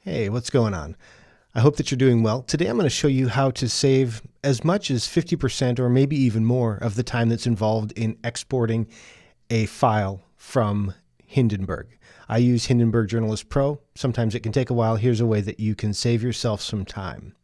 Hey, what's going on? I hope that you're doing well. Today I'm going to show you how to save as much as 50% or maybe even more of the time that's involved in exporting a file from Hindenburg. I use Hindenburg Journalist Pro. Sometimes it can take a while. Here's a way that you can save yourself some time.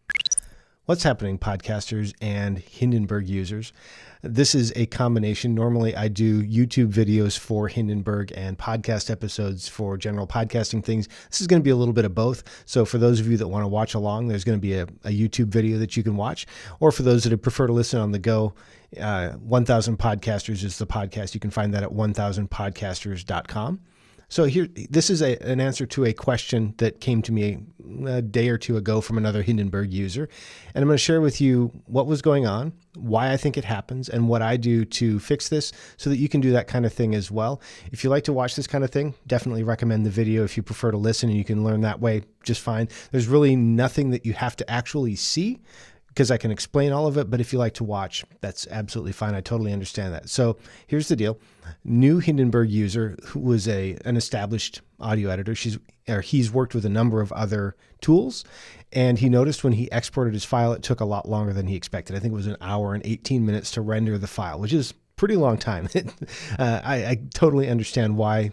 What's happening, podcasters and Hindenburg users? This is a combination. Normally, I do YouTube videos for Hindenburg and podcast episodes for general podcasting things. This is going to be a little bit of both. So for those of you that want to watch along, there's going to be a YouTube video that you can watch. Or for those that prefer to listen on the go, 1000 Podcasters is the podcast. You can find that at 1000podcasters.com. So this is an answer to a question that came to me a day or two ago from another Hindenburg user. And I'm going to share with you what was going on, why I think it happens, and what I do to fix this so that you can do that kind of thing as well. If you like to watch this kind of thing, definitely recommend the video. If you prefer to listen and you can learn that way, just fine. There's really nothing that you have to actually see, because I can explain all of it, but if you like to watch, that's absolutely fine. I totally understand that. So here's the deal. New Hindenburg user who was an established audio editor. He's worked with a number of other tools, and he noticed when he exported his file, it took a lot longer than he expected. I think it was 1 hour and 18 minutes to render the file, which is pretty long time. I totally understand why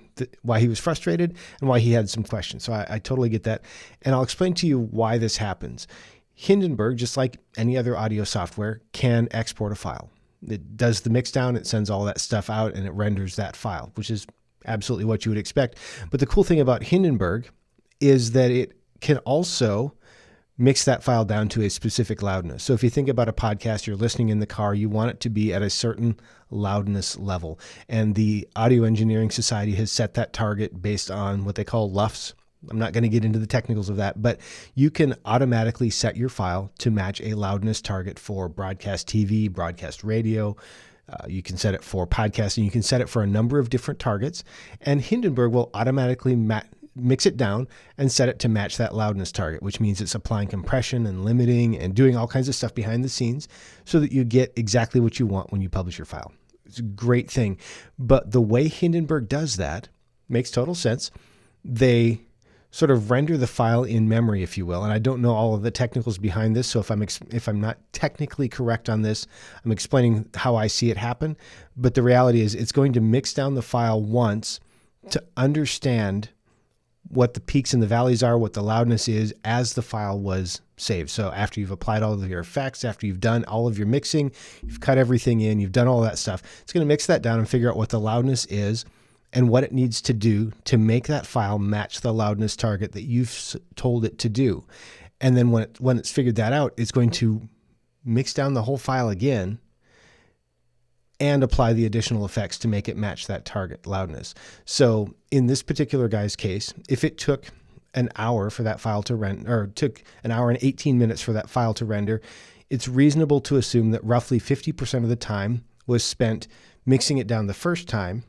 he was frustrated and why he had some questions. So I totally get that. And I'll explain to you why this happens. Hindenburg, just like any other audio software, can export a file. It does the mix down, it sends all that stuff out, and it renders that file, which is absolutely what you would expect. But the cool thing about Hindenburg is that it can also mix that file down to a specific loudness. So if you think about a podcast, you're listening in the car, you want it to be at a certain loudness level. And the Audio Engineering Society has set that target based on what they call LUFS. I'm not going to get into the technicals of that, but you can automatically set your file to match a loudness target for broadcast TV, broadcast radio. You can set it for podcasting. You can set it for a number of different targets, and Hindenburg will automatically mix it down and set it to match that loudness target, which means it's applying compression and limiting and doing all kinds of stuff behind the scenes so that you get exactly what you want when you publish your file. It's a great thing. But the way Hindenburg does that makes total sense. They sort of render the file in memory, if you will. And I don't know all of the technicals behind this, so if I'm not technically correct on this, I'm explaining how I see it happen. But the reality is it's going to mix down the file once to understand what the peaks and the valleys are, what the loudness is as the file was saved. So after you've applied all of your effects, after you've done all of your mixing, you've cut everything in, you've done all that stuff, it's going to mix that down and figure out what the loudness is and what it needs to do to make that file match the loudness target that you've told it to do. And then when it's figured that out, it's going to mix down the whole file again and apply the additional effects to make it match that target loudness. So in this particular guy's case, if it took an hour for that file to render, or took 1 hour and 18 minutes for that file to render, it's reasonable to assume that roughly 50% of the time was spent mixing it down the first time,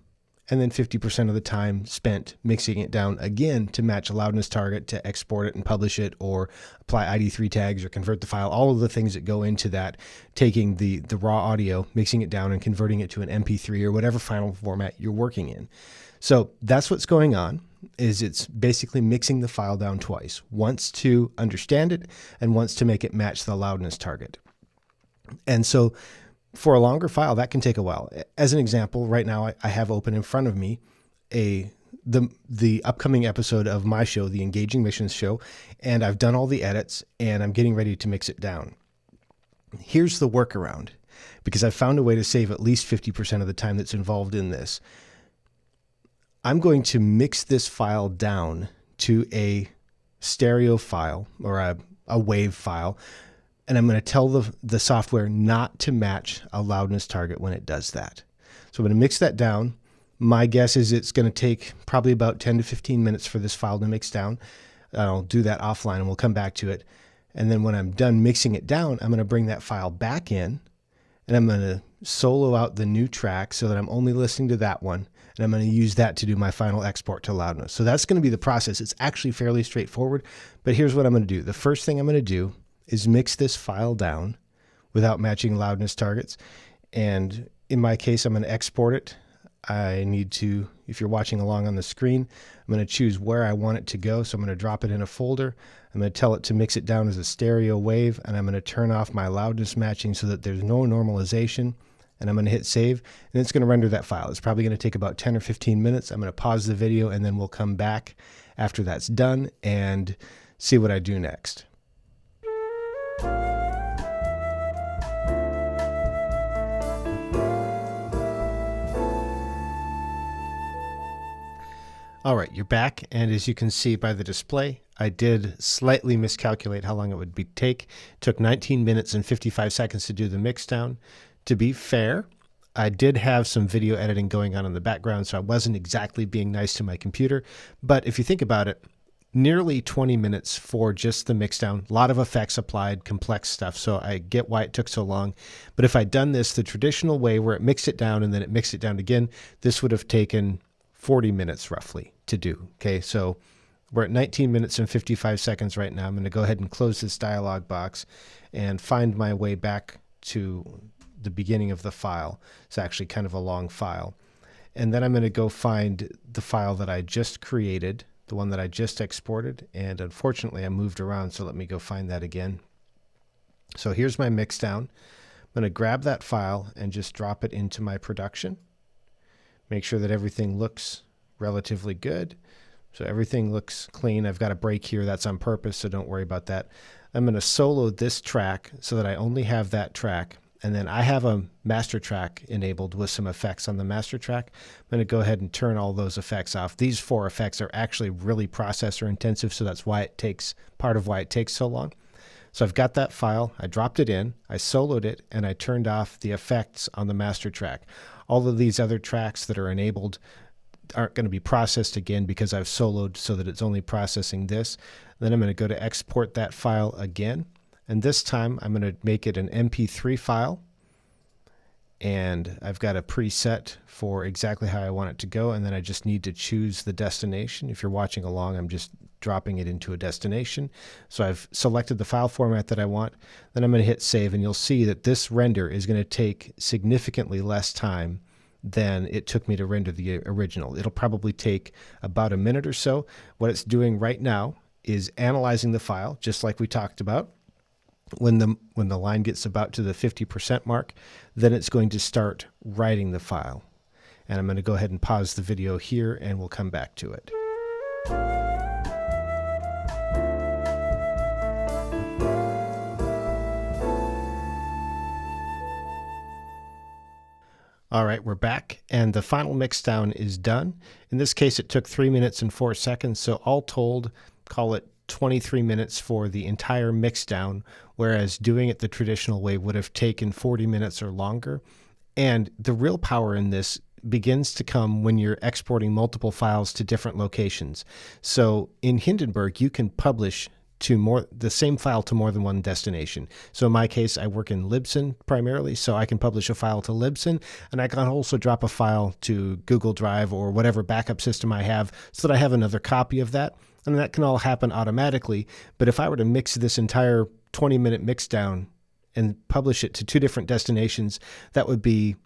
and then 50% of the time spent mixing it down again to match a loudness target, to export it and publish it, or apply ID3 tags or convert the file, all of the things that go into that, taking the raw audio, mixing it down and converting it to an MP3 or whatever final format you're working in. So that's what's going on, is it's basically mixing the file down twice, once to understand it and once to make it match the loudness target. And so for a longer file, that can take a while. As an example, right now I have open in front of me the upcoming episode of my show, the Engaging Missions show, and I've done all the edits and I'm getting ready to mix it down. Here's the workaround, because I've found a way to save at least 50% of the time that's involved in this. I'm going to mix this file down to a stereo file or a WAV file, and I'm going to tell the software not to match a loudness target when it does that. So I'm going to mix that down. My guess is it's going to take probably about 10 to 15 minutes for this file to mix down. I'll do that offline and we'll come back to it. And then when I'm done mixing it down, I'm going to bring that file back in and I'm going to solo out the new track so that I'm only listening to that one. And I'm going to use that to do my final export to loudness. So that's going to be the process. It's actually fairly straightforward, but here's what I'm going to do. The first thing I'm going to do is mix this file down without matching loudness targets. And in my case, I'm going to export it I need to, if you're watching along on the screen, I'm going to choose where I want it to go. So I'm going to drop it in a folder. I'm going to tell it to mix it down as a stereo wave, and I'm going to turn off my loudness matching so that there's no normalization. And I'm going to hit save, and it's going to render that file. It's probably going to take about 10 or 15 minutes. I'm going to pause the video, and then we'll come back after that's done and see what I do next. All right, you're back, and as you can see by the display, I did slightly miscalculate how long it would take. It took 19 minutes and 55 seconds to do the mix down. To be fair, I did have some video editing going on in the background, so I wasn't exactly being nice to my computer. But if you think about it, nearly 20 minutes for just the mix down, a lot of effects applied, complex stuff, so I get why it took so long. But if I'd done this the traditional way where it mixed it down and then it mixed it down again, this would have taken 40 minutes roughly to do. Okay, so we're at 19 minutes and 55 seconds right now. I'm going to go ahead and close this dialog box and find my way back to the beginning of the file. It's actually kind of a long file. And then I'm going to go find the file that I just created, the one that I just exported. And unfortunately, I moved around, so let me go find that again. So here's my mix down. I'm going to grab that file and just drop it into my production. Make sure that everything looks relatively good. So everything looks clean. I've got a break here. That's on purpose, so don't worry about that. I'm going to solo this track so that I only have that track. And then I have a master track enabled with some effects on the master track. I'm going to go ahead and turn all those effects off. These 4 effects are actually really processor intensive, so that's why it takes, part of why it takes so long. So I've got that file, I dropped it in, I soloed it, and I turned off the effects on the master track. All of these other tracks that are enabled aren't going to be processed again because I've soloed so that it's only processing this. Then I'm going to go to export that file again. And this time I'm going to make it an MP3 file. And I've got a preset for exactly how I want it to go. And then I just need to choose the destination. If you're watching along, I'm just dropping it into a destination. So I've selected the file format that I want. Then I'm going to hit save, and you'll see that this render is going to take significantly less time than it took me to render the original. It'll probably take about a minute or so. What it's doing right now is analyzing the file, just like we talked about. When the line gets about to the 50% mark, then it's going to start writing the file. And I'm going to go ahead and pause the video here, and we'll come back to it. All right, we're back, and the final mix down is done. In this case, it took 3 minutes and 4 seconds, so all told, call it 23 minutes for the entire mix down, whereas doing it the traditional way would have taken 40 minutes or longer. And the real power in this begins to come when you're exporting multiple files to different locations. So in Hindenburg, you can publish to the same file to more than one destination. So in my case, I work in Libsyn primarily, so I can publish a file to Libsyn, and I can also drop a file to Google Drive or whatever backup system I have so that I have another copy of that. And that can all happen automatically. But if I were to mix this entire 20-minute mix down and publish it to 2 different destinations, that would be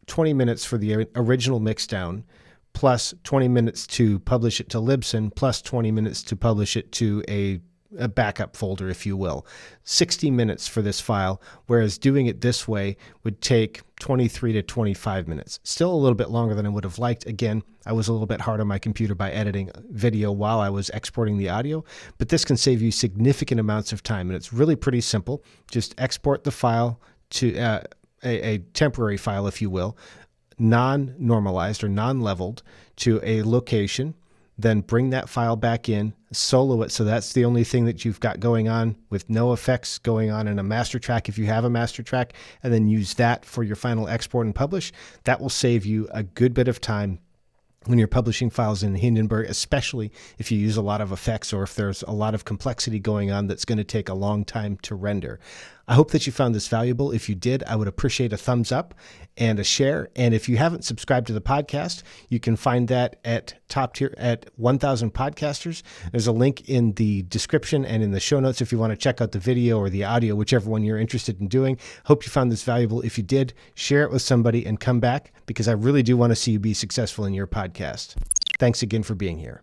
20 minutes for the original mix down, plus 20 minutes to publish it to Libsyn, plus 20 minutes to publish it to a backup folder, if you will. 60 minutes for this file, whereas doing it this way would take 23 to 25 minutes. Still a little bit longer than I would have liked. Again, I was a little bit hard on my computer by editing video while I was exporting the audio, but this can save you significant amounts of time, and it's really pretty simple. Just export the file to a temporary file, if you will, non-normalized or non-leveled to a location, then bring that file back in, solo it, so that's the only thing that you've got going on with no effects going on in a master track if you have a master track, and then use that for your final export and publish. That will save you a good bit of time when you're publishing files in Hindenburg, especially if you use a lot of effects or if there's a lot of complexity going on that's going to take a long time to render. I hope that you found this valuable. If you did, I would appreciate a thumbs up and a share. And if you haven't subscribed to the podcast, you can find that at top tier at 1000 Podcasters. There's a link in the description and in the show notes if you want to check out the video or the audio, whichever one you're interested in doing. Hope you found this valuable. If you did, share it with somebody and come back, because I really do want to see you be successful in your podcast. Thanks again for being here.